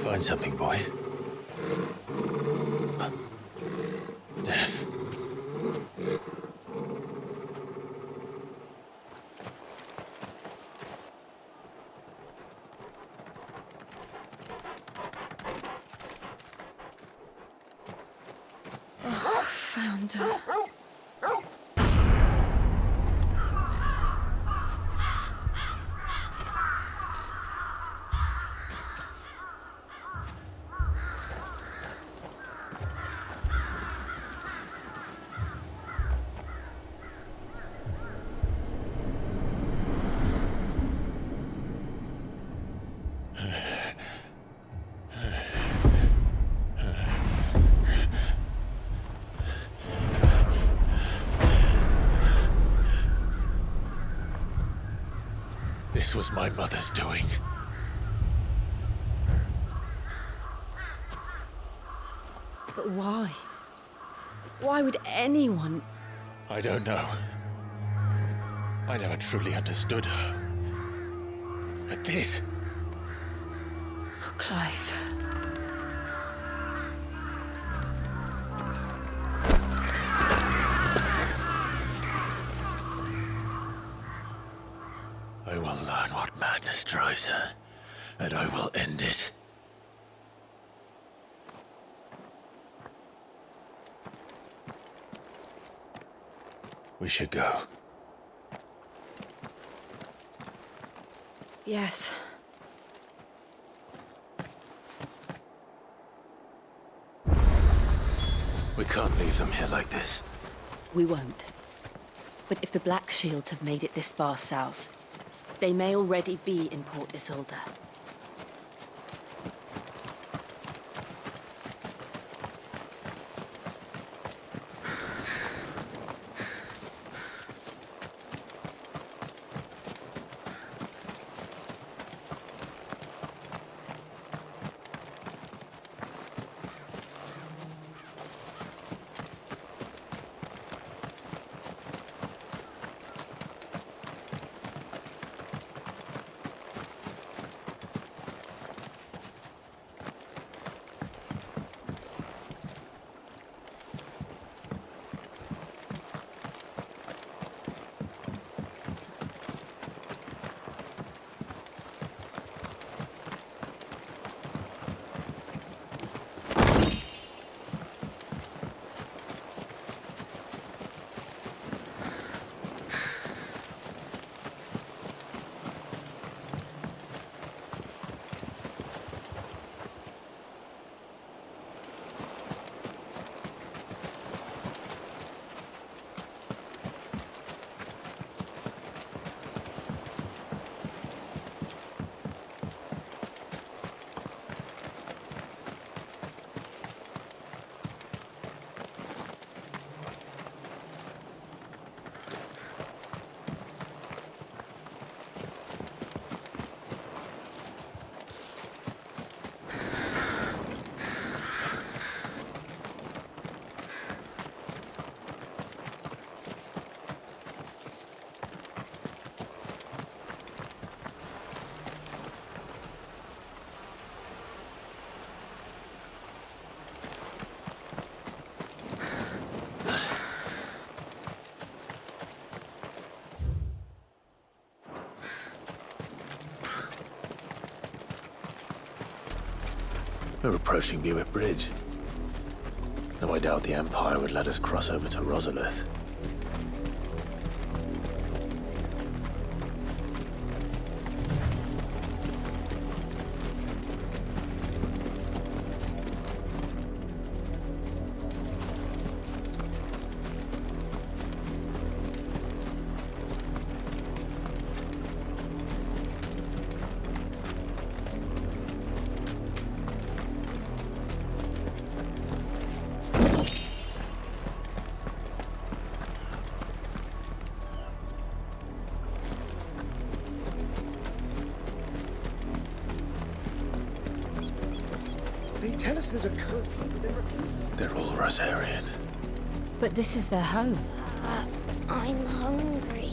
Find something, boy. Death. Found her. This was my mother's doing. But why? Why would anyone... I don't know. I never truly understood her. But this... Oh, Clive. I will learn what madness drives her, and I will end it. We should go. Yes. We can't leave them here like this. We won't. But if the Black Shields have made it this far south, they may already be in Port Isolde. We're approaching Buick Bridge. Though I doubt the Empire would let us cross over to Rosalith. They tell us there's a curfew, but they refuse. They're all Rosarian. But this is their home. I'm hungry.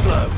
slow.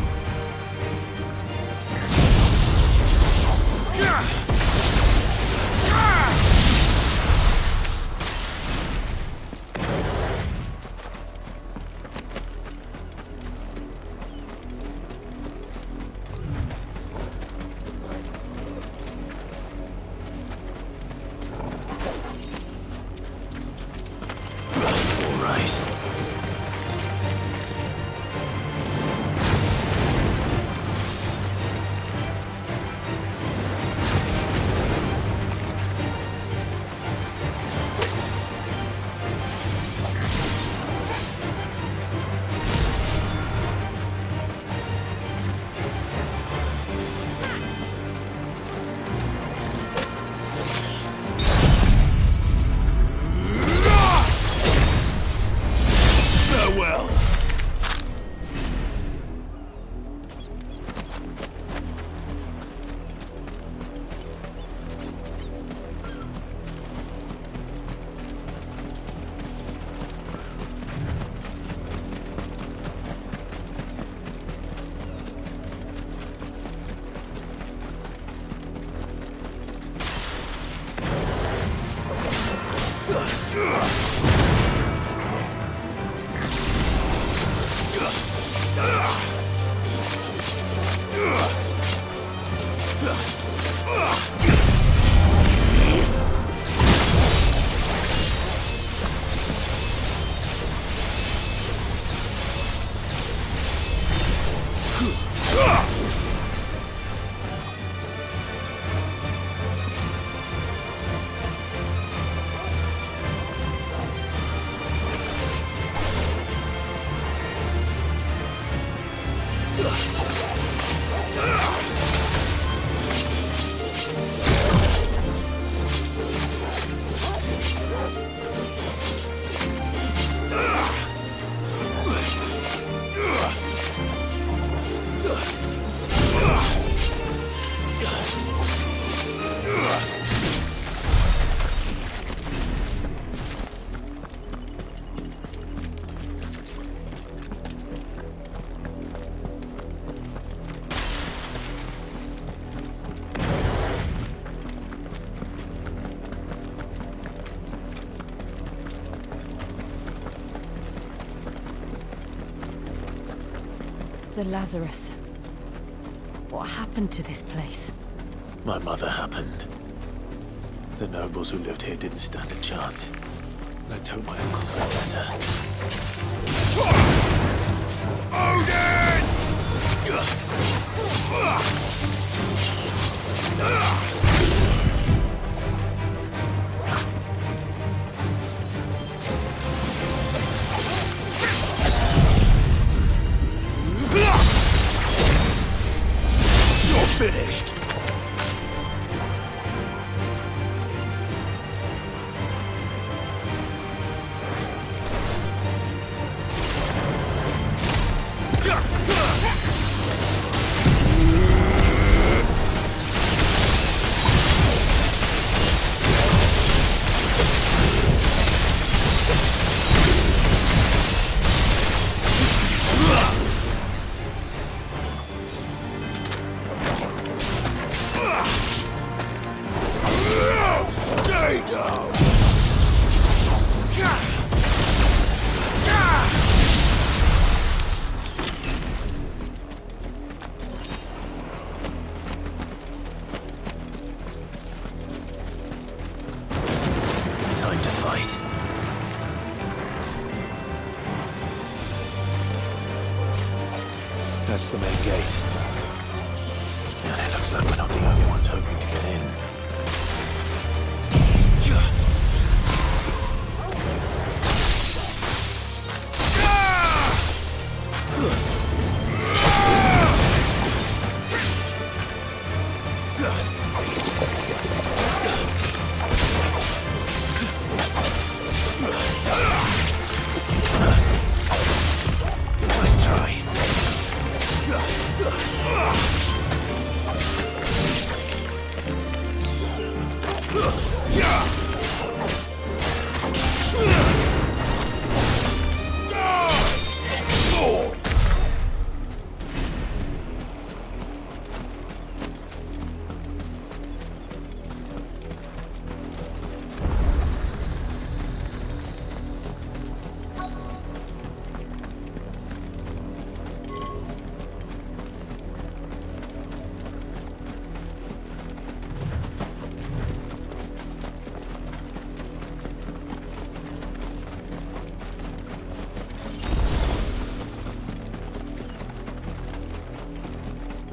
The Lazarus. What happened to this place? My mother happened. The nobles who lived here didn't stand a chance. Let's hope my uncle felt better. Odin! You're finished! Stay down! Time to fight. That's the main gate. And it looks like we're not the only ones hoping to get in. Nice try.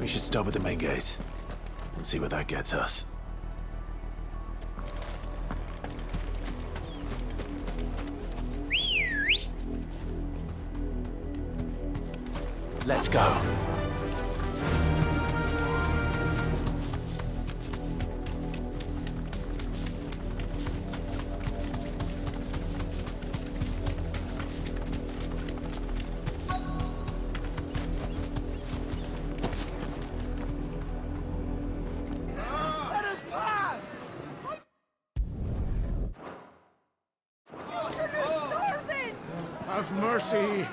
We should start with the main gate and see where that gets us. Let's go. Let us pass! Children are starving! Have mercy.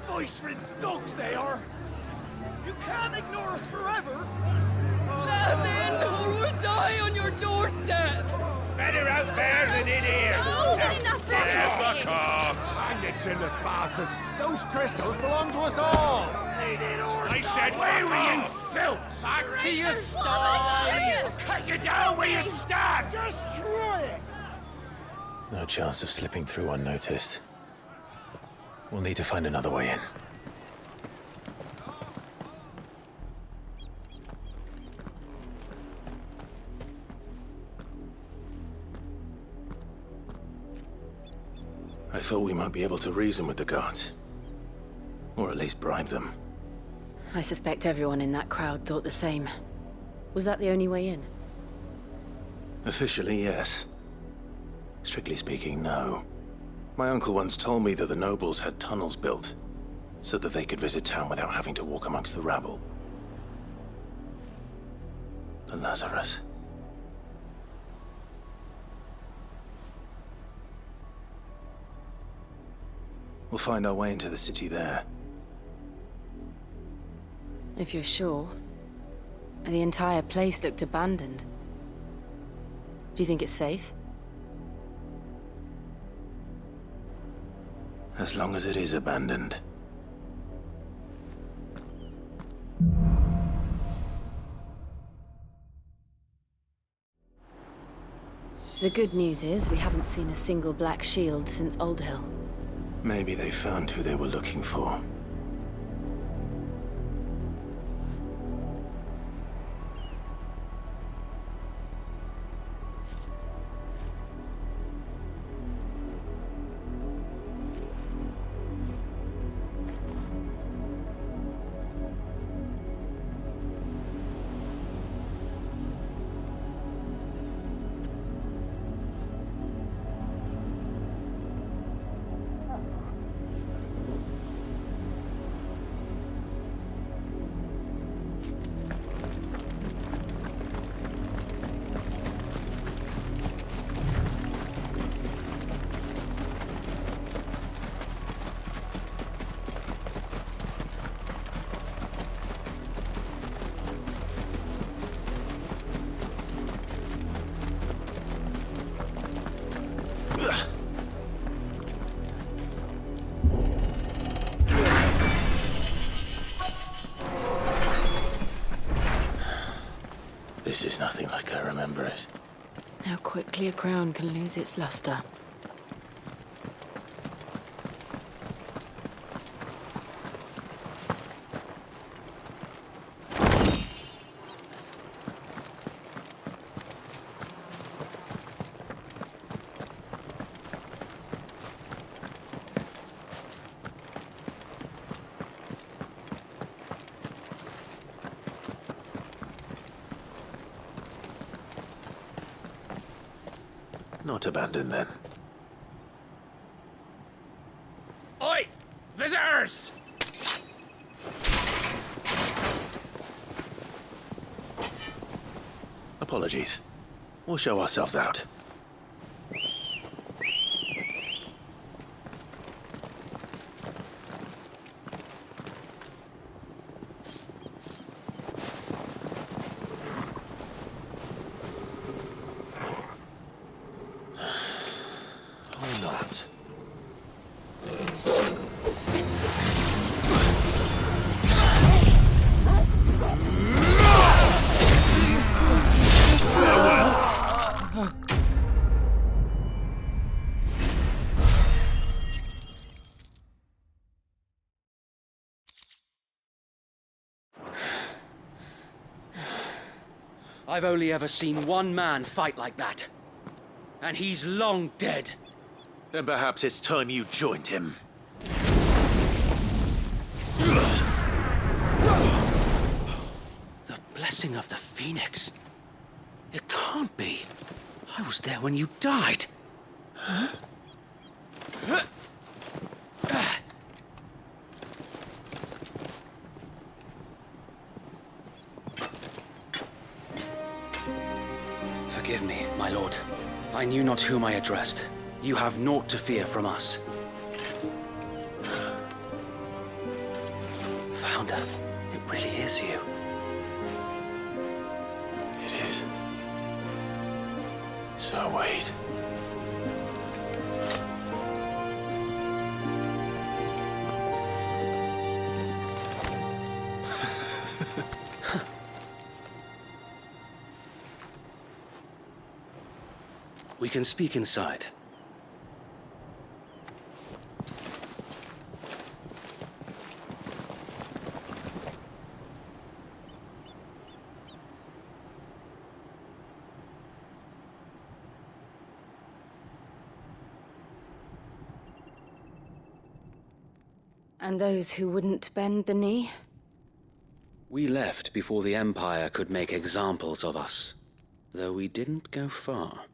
Voice-rinsed dogs they are! You can't ignore us forever! Let us in, or we'll die on your doorstep! Better out there than in here. Oh, get enough breakfast! Fuck off! Hang the chinless bastards. Those crystals belong to us all. I said, where were you, filth? Back to your sties. Cut you down where you stand. Destroy it! No chance of slipping through unnoticed. We'll need to find another way in. I thought we might be able to reason with the guards. Or at least bribe them. I suspect everyone in that crowd thought the same. Was that the only way in? Officially, yes. Strictly speaking, no. My uncle once told me that the nobles had tunnels built, so that they could visit town without having to walk amongst the rabble. The Lazarus. We'll find our way into the city there. If you're sure. The entire place looked abandoned. Do you think it's safe? As long as it is abandoned. The good news is we haven't seen a single black shield since Old Hill. Maybe they found who they were looking for. This is nothing like I remember it. How quickly a crown can lose its luster. Not abandoned, then. Oi! Visitors! Apologies. We'll show ourselves out. Or not. I've only ever seen one man fight like that. And he's long dead. Then perhaps it's time you joined him. The blessing of the Phoenix. It can't be. I was there when you died. Forgive me, my lord. I knew not whom I addressed. You have naught to fear from us. Founder, it really is you. It is. So wait. We can speak inside. And those who wouldn't bend the knee? We left before the Empire could make examples of us, though we didn't go far.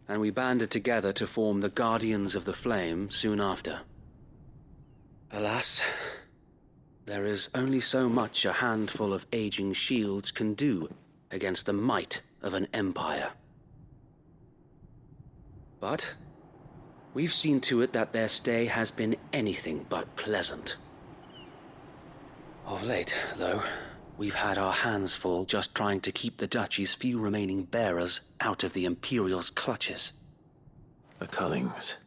And we banded together to form the Guardians of the Flame soon after. Alas, there is only so much a handful of aging shields can do against the might of an empire. But we've seen to it that their stay has been anything but pleasant. Of late, though, we've had our hands full just trying to keep the Duchy's few remaining bearers out of the Imperial's clutches. The Cullings.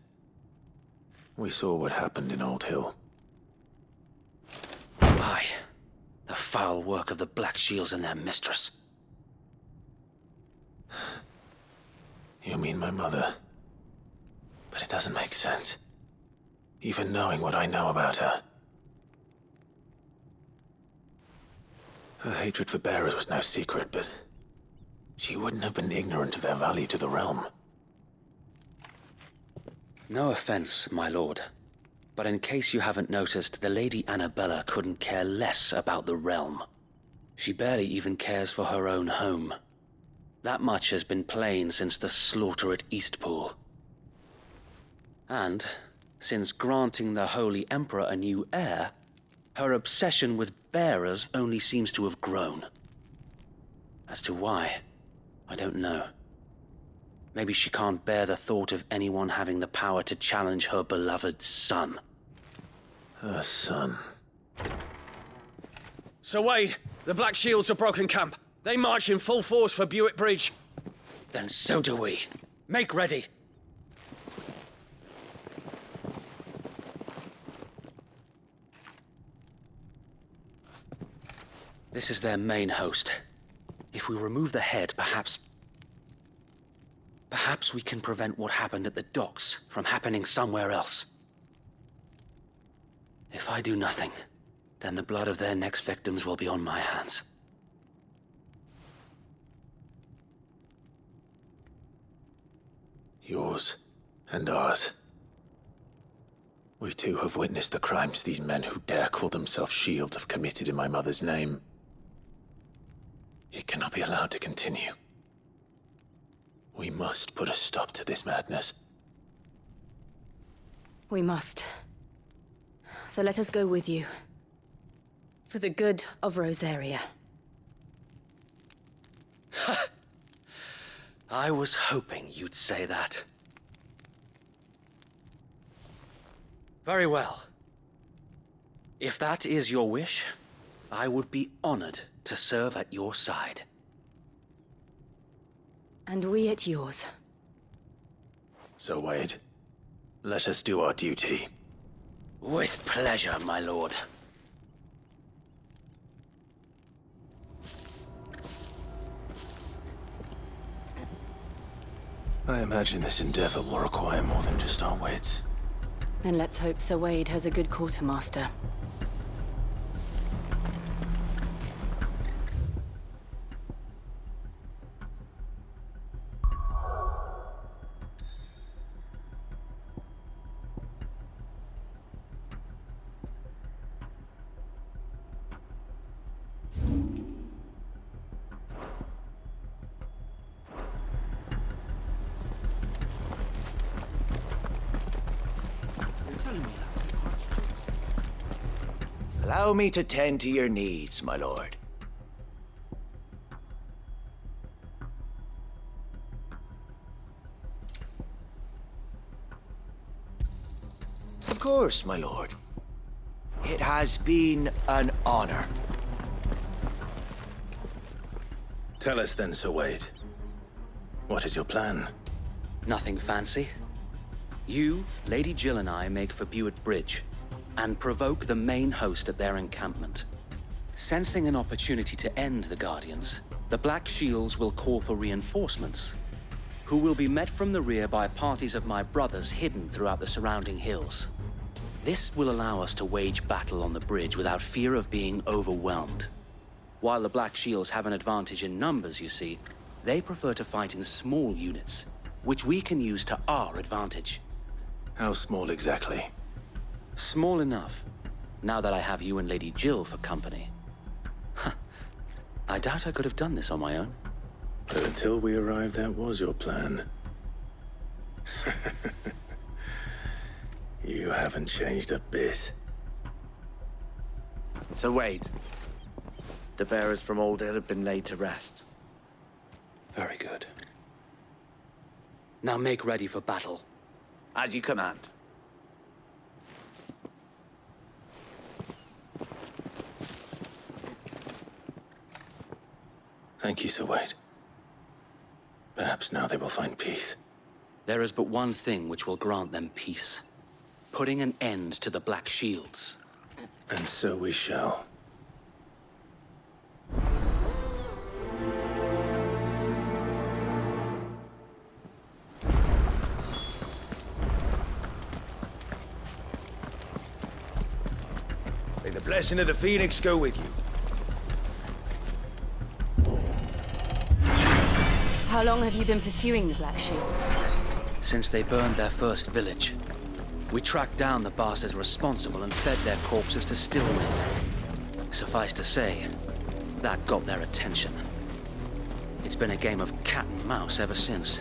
We saw what happened in Old Hill. Aye, the foul work of the Black Shields and their mistress. You mean my mother? But it doesn't make sense. Even knowing what I know about her. Her hatred for bearers was no secret, but she wouldn't have been ignorant of their value to the realm. No offense, my lord, but in case you haven't noticed, the Lady Annabella couldn't care less about the realm. She barely even cares for her own home. That much has been plain since the slaughter at Eastpool. And, since granting the Holy Emperor a new heir, her obsession with bearers only seems to have grown. As to why, I don't know. Maybe she can't bear the thought of anyone having the power to challenge her beloved son. Her son. Sir Wade, the Black Shields have broken camp. They march in full force for Buick Bridge. Then so do we. Make ready. This is their main host. If we remove the head, perhaps we can prevent what happened at the docks from happening somewhere else. If I do nothing, then the blood of their next victims will be on my hands. Yours and ours. We too have witnessed the crimes these men who dare call themselves shields have committed in my mother's name. It cannot be allowed to continue. We must put a stop to this madness. We must. So let us go with you. For the good of Rosaria. I was hoping you'd say that. Very well. If that is your wish, I would be honored to serve at your side. And we at yours. So, Wade, let us do our duty. With pleasure, my lord. I imagine this endeavor will require more than just our wits. Then let's hope Sir Wade has a good quartermaster. Allow me to tend to your needs, my lord. Of course, my lord. It has been an honor. Tell us then, Sir Wade. What is your plan? Nothing fancy. You, Lady Jill and I make for Buett Bridge and provoke the main host at their encampment. Sensing an opportunity to end the Guardians, the Black Shields will call for reinforcements, who will be met from the rear by parties of my brothers hidden throughout the surrounding hills. This will allow us to wage battle on the bridge without fear of being overwhelmed. While the Black Shields have an advantage in numbers, you see, they prefer to fight in small units, which we can use to our advantage. How small exactly? Small enough, now that I have you and Lady Jill for company. I doubt I could have done this on my own. But until we arrived, that was your plan. You haven't changed a bit. Sir Wade, the bearers from Oldale have been laid to rest. Very good. Now make ready for battle. As you command. Thank you, Sir Wade. Perhaps now they will find peace. There is but one thing which will grant them peace. Putting an end to the Black Shields. And so we shall. May the blessing of the Phoenix go with you. How long have you been pursuing the Black Shields? Since they burned their first village. We tracked down the bastards responsible and fed their corpses to Stillwind. Suffice to say, that got their attention. It's been a game of cat and mouse ever since.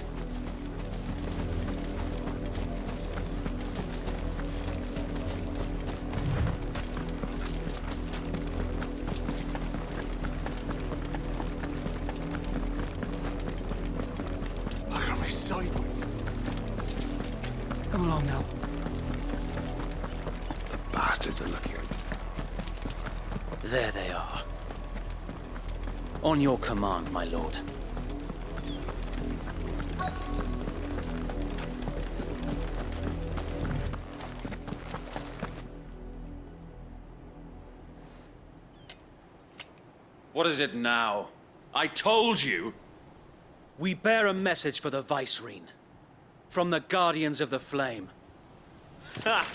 Look at me sideways. Come along now. The bastards are looking at me. There they are. On your command, my lord. What is it now? I told you! We bear a message for the Vicereine. From the Guardians of the Flame. Ha!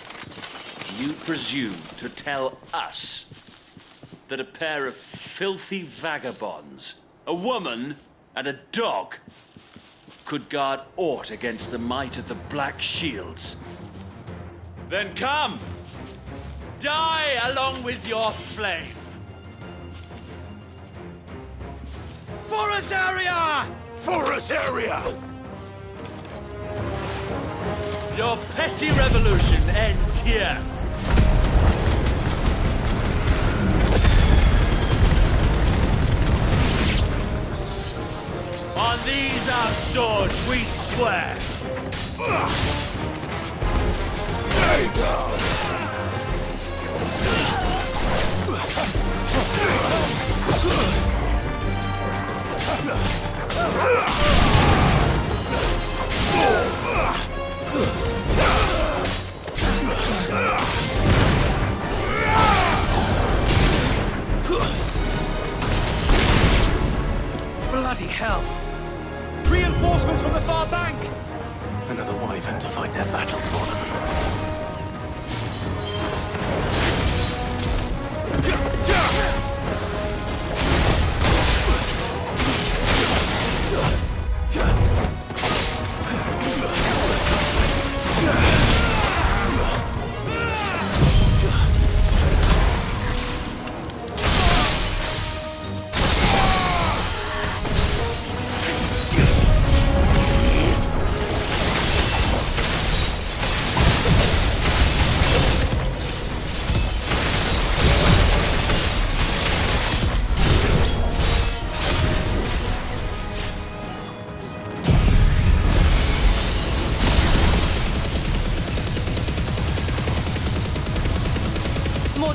You presume to tell us that a pair of filthy vagabonds, a woman and a dog, could guard aught against the might of the Black Shields? Then come! Die along with your flame! For Azaria! For us area! Your petty revolution ends here. On these our swords we swear. Stay down! Bloody hell! Reinforcements from the far bank! Another wyvern to fight their battle for them.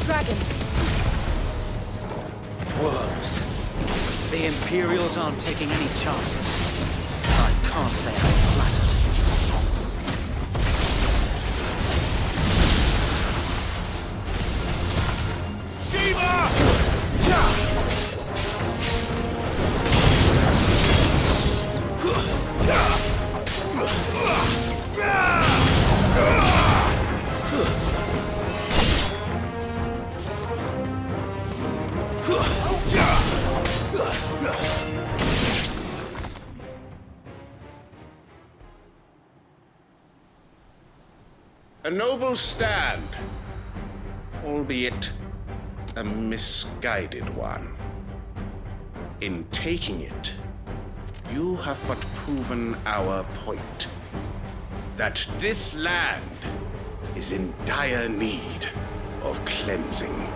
dragons. Worms. The Imperials aren't taking any chances. I can't say I'm flattered. A noble stand, albeit a misguided one. In taking it, you have but proven our point, that this land is in dire need of cleansing.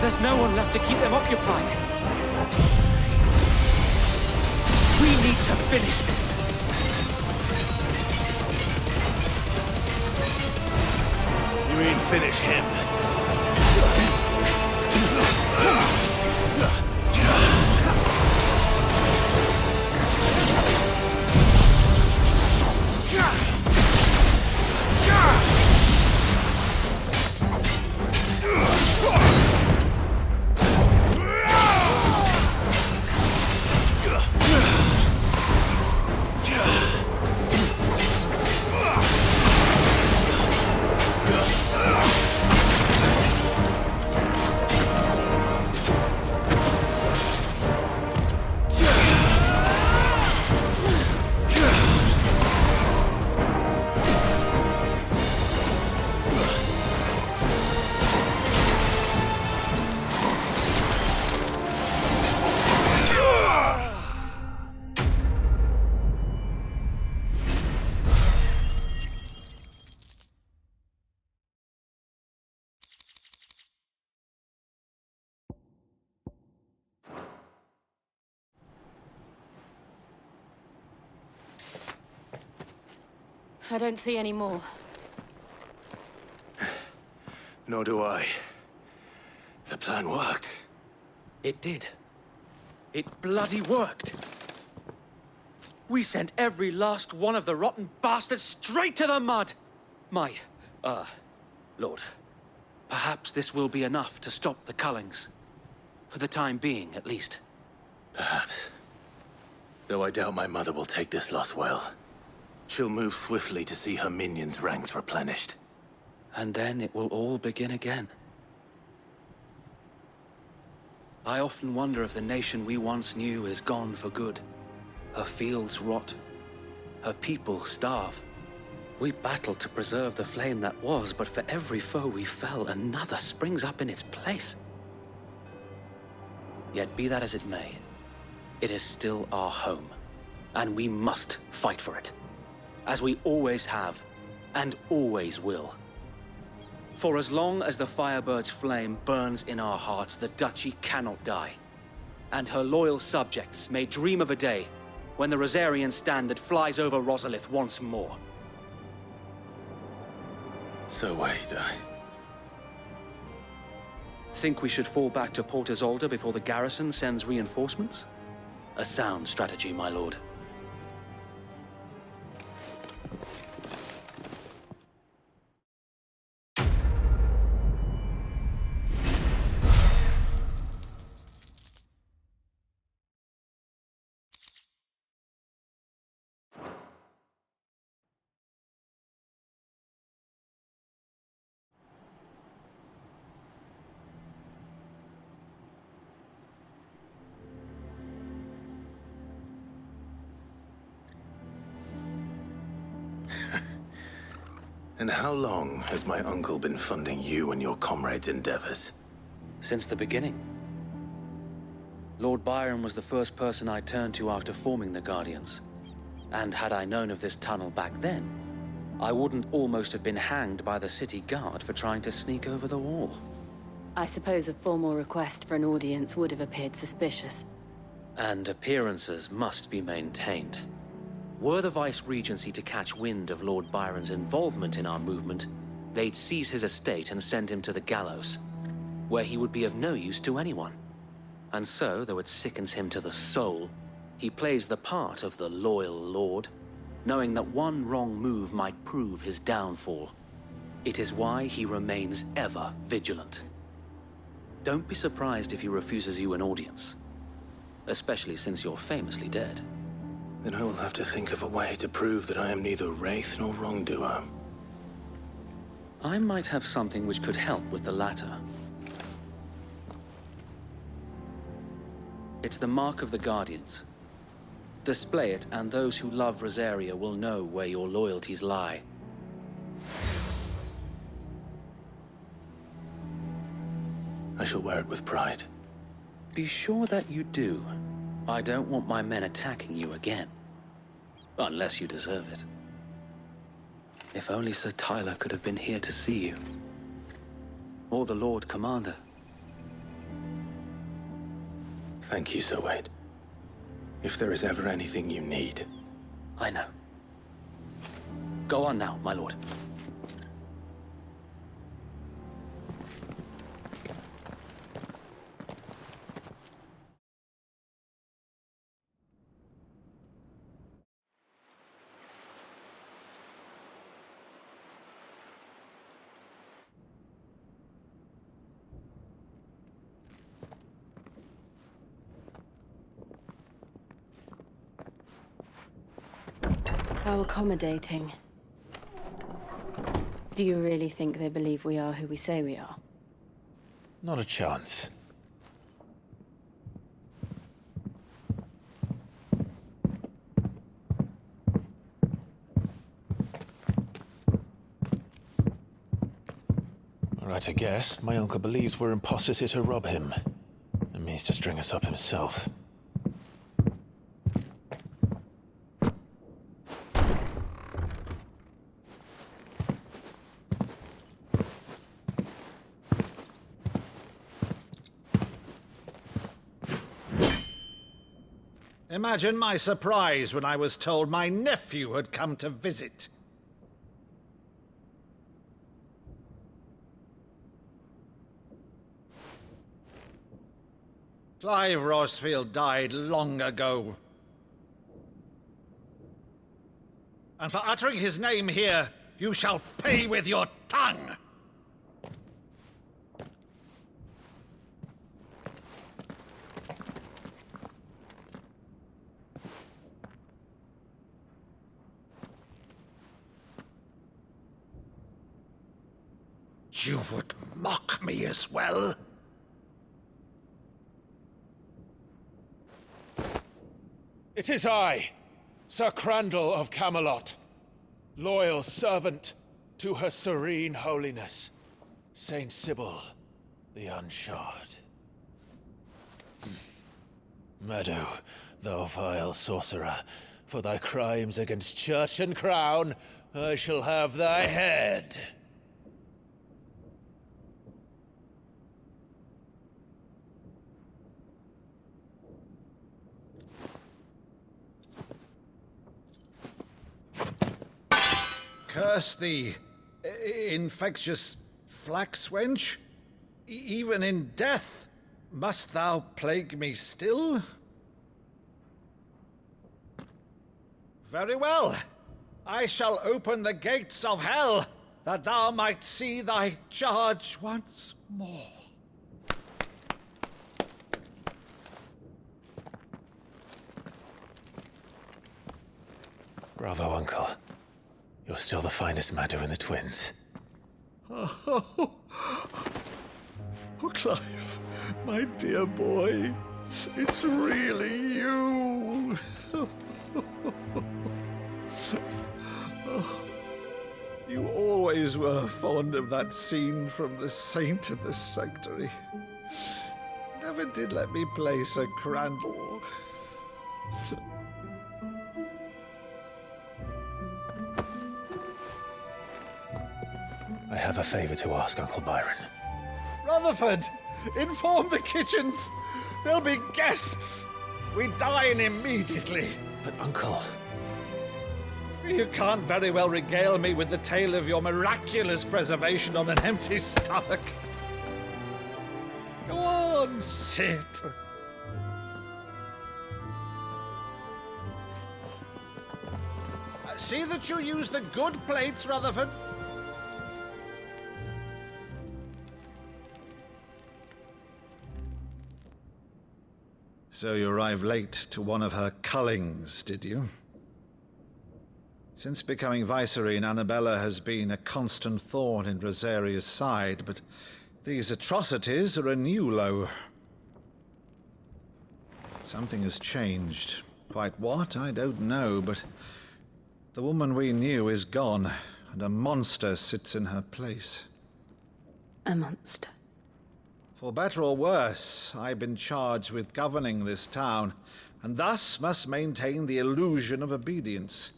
There's no one left to keep them occupied. We need to finish this. You mean finish him? I don't see any more. Nor do I. The plan worked. It did. It bloody worked. We sent every last one of the rotten bastards straight to the mud! My, Lord, perhaps this will be enough to stop the Cullings. For the time being, at least. Perhaps. Though I doubt my mother will take this loss well. She'll move swiftly to see her minions' ranks replenished. And then it will all begin again. I often wonder if the nation we once knew is gone for good. Her fields rot. Her people starve. We battled to preserve the flame that was, but for every foe we fell, another springs up in its place. Yet be that as it may, it is still our home, and we must fight for it, as we always have, and always will. For as long as the Firebird's flame burns in our hearts, the Duchy cannot die, and her loyal subjects may dream of a day when the Rosarian standard flies over Rosalith once more. So Wade, Think we should fall back to Port Isolde before the garrison sends reinforcements? A sound strategy, my lord. And how long has my uncle been funding you and your comrades' endeavors? Since the beginning. Lord Byron was the first person I turned to after forming the Guardians. And had I known of this tunnel back then, I wouldn't almost have been hanged by the city guard for trying to sneak over the wall. I suppose a formal request for an audience would have appeared suspicious. And appearances must be maintained. Were the Vice-Regency to catch wind of Lord Byron's involvement in our movement, they'd seize his estate and send him to the gallows, where he would be of no use to anyone. And so, though it sickens him to the soul, he plays the part of the loyal lord, knowing that one wrong move might prove his downfall. It is why he remains ever vigilant. Don't be surprised if he refuses you an audience, especially since you're famously dead. Then I will have to think of a way to prove that I am neither wraith nor wrongdoer. I might have something which could help with the latter. It's the mark of the Guardians. Display it, and those who love Rosaria will know where your loyalties lie. I shall wear it with pride. Be sure that you do. I don't want my men attacking you again. Unless you deserve it. If only Sir Tyler could have been here to see you. Or the Lord Commander. Thank you, Sir Wade. If there is ever anything you need. I know. Go on now, my lord. How accommodating. Do you really think they believe we are who we say we are? Not a chance. All right, I guess. My uncle believes we're imposters here to rob him. And means to string us up himself. Imagine my surprise when I was told my nephew had come to visit. Clive Rosfield died long ago. And for uttering his name here, you shall pay with your tongue! You would mock me as well? It is I, Sir Crandall of Camelot, loyal servant to Her Serene Holiness, Saint Sybil the Unshod. Meadow, thou vile sorcerer, for thy crimes against church and crown, I shall have thy head. Curse thee, infectious flax wench. Even in death, must thou plague me still? Very well. I shall open the gates of hell, that thou might see thy charge once more. Bravo, Uncle. You're still the finest Meadow in the twins. Oh, Clive, my dear boy, it's really you. You always were fond of that scene from The Saint and the Sanctuary. Never did let me play Sir Crandall. I have a favor to ask, Uncle Byron. Rutherford, inform the kitchens. There'll be guests. We dine immediately. But, Uncle... You can't very well regale me with the tale of your miraculous preservation on an empty stomach. Go on, sit. See that you use the good plates, Rutherford. So you arrived late to one of her cullings, did you? Since becoming Vicereine, Annabella has been a constant thorn in Rosaria's side, but these atrocities are a new low. Something has changed. Quite what, I don't know, but the woman we knew is gone, and a monster sits in her place. A monster? For better or worse, I've been charged with governing this town, and thus must maintain the illusion of obedience.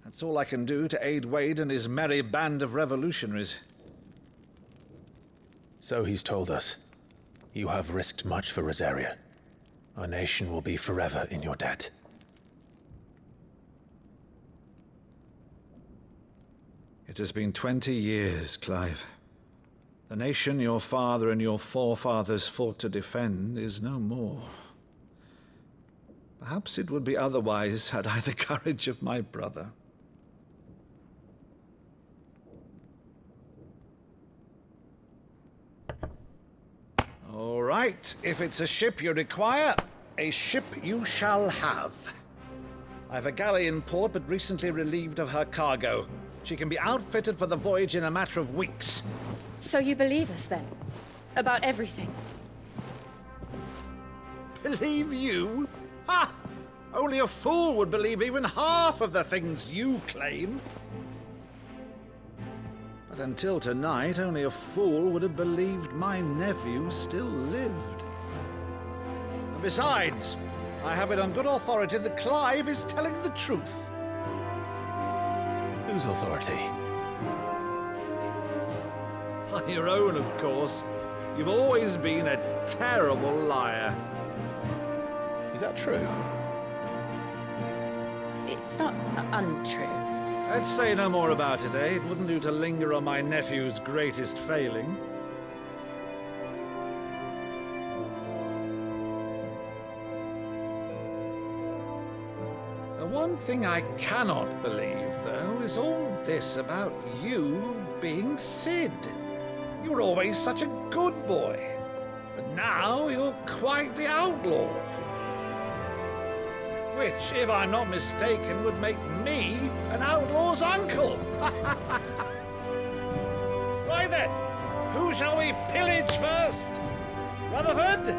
That's all I can do to aid Wade and his merry band of revolutionaries. So he's told us. You have risked much for Rosaria. Our nation will be forever in your debt. It has been 20 years, Clive. The nation your father and your forefathers fought to defend is no more. Perhaps it would be otherwise had I the courage of my brother. All right, if it's a ship you require, a ship you shall have. I've a galley in port, but recently relieved of her cargo. She can be outfitted for the voyage in a matter of weeks. So you believe us, then? About everything? Believe you? Ha! Only a fool would believe even half of the things you claim. But until tonight, only a fool would have believed my nephew still lived. And besides, I have it on good authority that Clive is telling the truth. Whose authority? On your own, of course. You've always been a terrible liar. Is that true? It's not untrue. Let's say no more about it, eh? It wouldn't do to linger on my nephew's greatest failing. The one thing I cannot believe, though, is all this about you being Sid. You were always such a good boy, but now you're quite the outlaw. Which, if I'm not mistaken, would make me an outlaw's uncle. Right then, who shall we pillage first? Rutherford,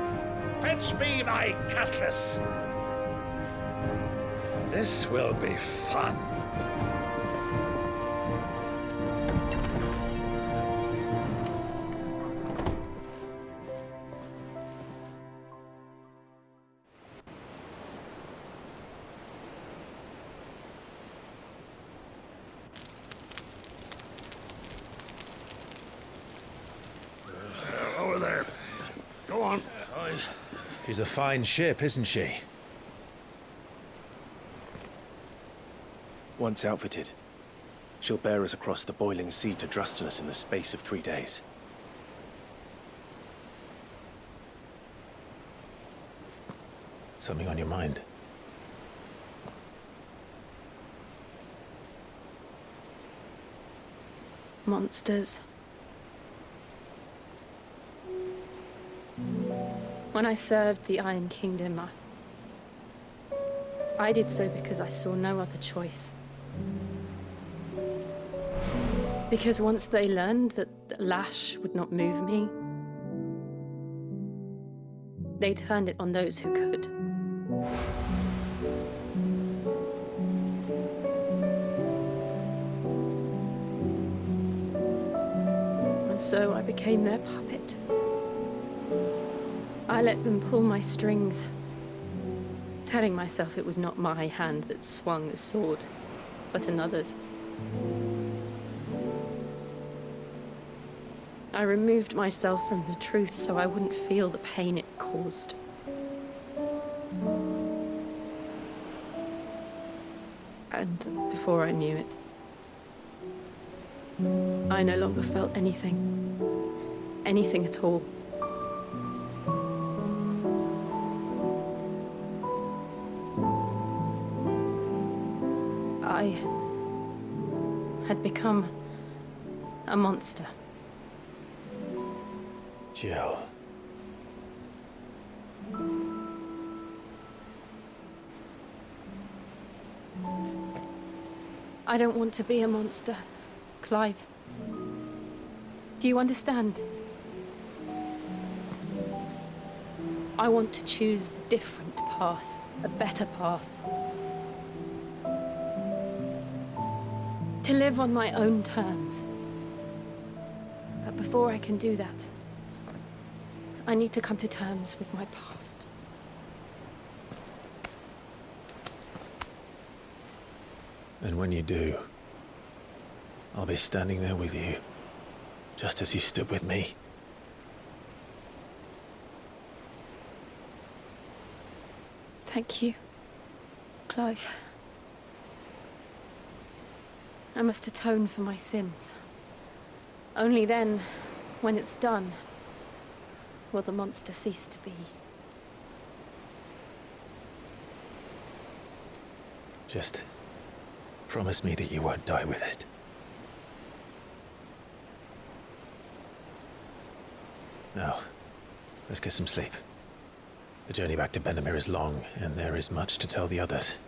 fetch me my cutlass. This will be fun. She's a fine ship, isn't she? Once outfitted, she'll bear us across the boiling sea to Drustenus in the space of 3 days. Something on your mind? Monsters. When I served the Iron Kingdom, I did so because I saw no other choice. Because once they learned that the lash would not move me, they turned it on those who could. And so I became their puppet. I let them pull my strings, telling myself it was not my hand that swung the sword, but another's. I removed myself from the truth so I wouldn't feel the pain it caused. And before I knew it, I no longer felt anything. Anything at all. I had become a monster. Jill. I don't want to be a monster, Clive. Do you understand? I want to choose a different path, a better path. To live on my own terms. But before I can do that, I need to come to terms with my past. And when you do, I'll be standing there with you, just as you stood with me. Thank you, Clive. I must atone for my sins. Only then, when it's done, will the monster cease to be. Just promise me that you won't die with it. Now, let's get some sleep. The journey back to Benamir is long, and there is much to tell the others.